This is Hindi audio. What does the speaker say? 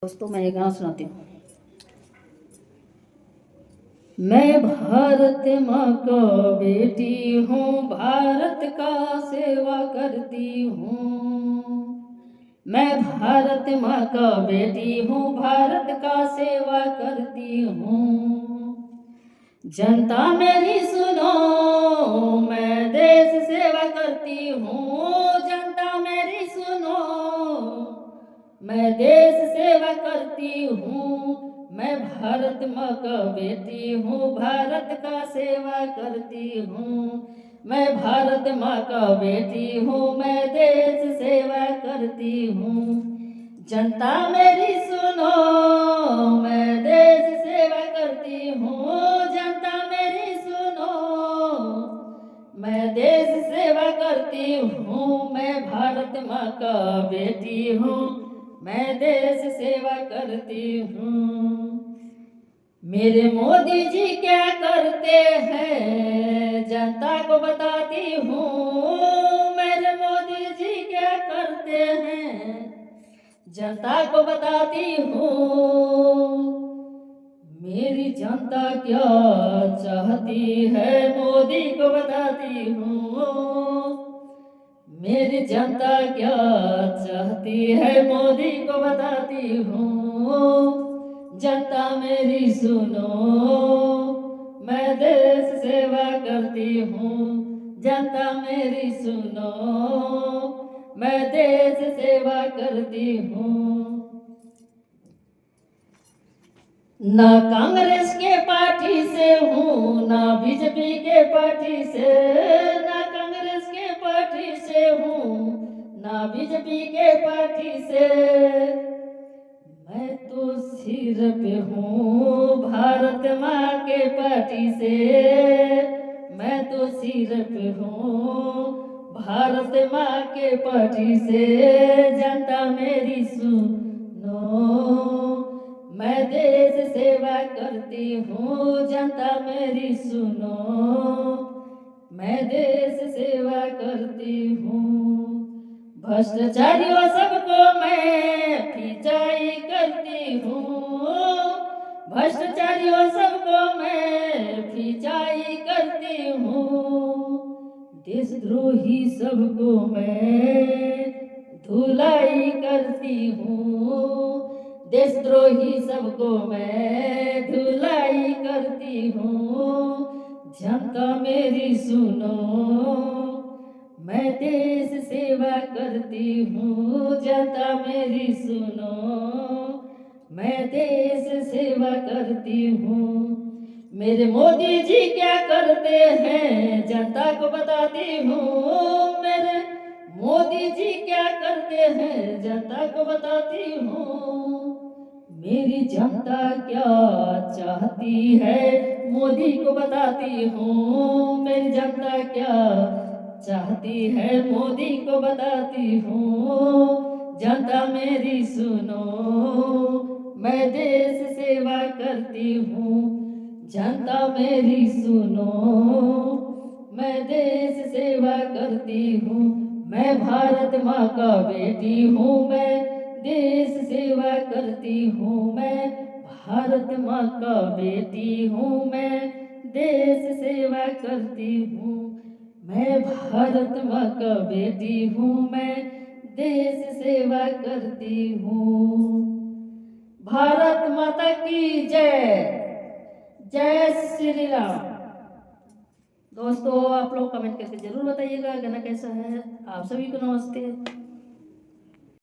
दोस्तों मैं एक गाना सुनाती हूँ। मैं भारत माँ का बेटी हूँ, भारत का सेवा करती हूँ। मैं भारत माँ का बेटी हूँ, भारत का सेवा करती हूँ। जनता मेरी सुनो, मैं देश सेवा करती हूँ। जनता मेरी सुनो, मैं देश सेवा करती हूँ। मैं भारत माँ का बेटी हूँ, भारत का सेवा करती हूँ। मैं भारत माँ का बेटी हूँ, मैं देश सेवा करती हूँ। जनता मेरी सुनो, मैं देश सेवा करती हूँ। जनता मेरी सुनो, मैं देश सेवा करती हूँ। मैं भारत माँ का बेटी हूँ, मैं देश सेवा करती हूँ। मेरे मोदी जी क्या करते हैं, जनता को बताती हूँ। मेरे मोदी जी क्या करते हैं, जनता को बताती हूँ। मेरी जनता क्या चाहती है, मोदी को बताती हूँ। मेरी जनता क्या चाहती है, मोदी को बताती हूँ। जनता मेरी सुनो, मैं देश सेवा करती हूँ। जनता मेरी सुनो, मैं देश सेवा करती हूँ। ना कांग्रेस के पार्टी से हूँ, ना बीजेपी के पार्टी से। ना कांग्रेस के पार्टी से हूँ, ना बीजेपी के पार्टी से। मैं तो सिर्फ हूँ भारत माँ के पार्टी से। मैं तो सिर्फ हूँ भारत माँ के पार्टी से। जनता मेरी सुनो, मैं देश सेवा करती हूँ। जनता मेरी सुनो, मैं देश सेवा करती हूँ। भ्रष्टाचारियों सबको मैं खिंचाई करती हूँ। भ्रष्टाचारियों सबको मैं खिंचाई करती हूँ। देशद्रोही सबको मैं धुलाई करती हूँ। देशद्रोही सबको मैं धुलाई करती हूँ। जनता मेरी सुनो, मैं देश सेवा करती हूँ। जनता मेरी सुनो, मैं देश सेवा करती हूँ। मेरे मोदी जी क्या करते हैं, जनता को बताती हूँ। मेरे मोदी जी क्या करते हैं, जनता को बताती हूँ। मेरी जनता क्या चाहती है, मोदी को बताती हूँ। मेरी जनता क्या चाहती है, मोदी को बताती हूँ। जनता मेरी सुनो, मैं देश सेवा करती हूँ। जनता मेरी सुनो, मैं देश सेवा करती हूँ। मैं भारत माँ का बेटी हूँ, मैं देश सेवा करती हूँ। मैं भारत माँ का बेटी हूँ, मैं देश सेवा करती हूँ। मैं भारत माँ का बेटी हूँ, मैं देश सेवा करती हूँ। भारत माता की जय। जय श्री राम। दोस्तों आप लोग कमेंट करके जरूर बताइएगा गाना कैसा है। आप सभी को नमस्ते।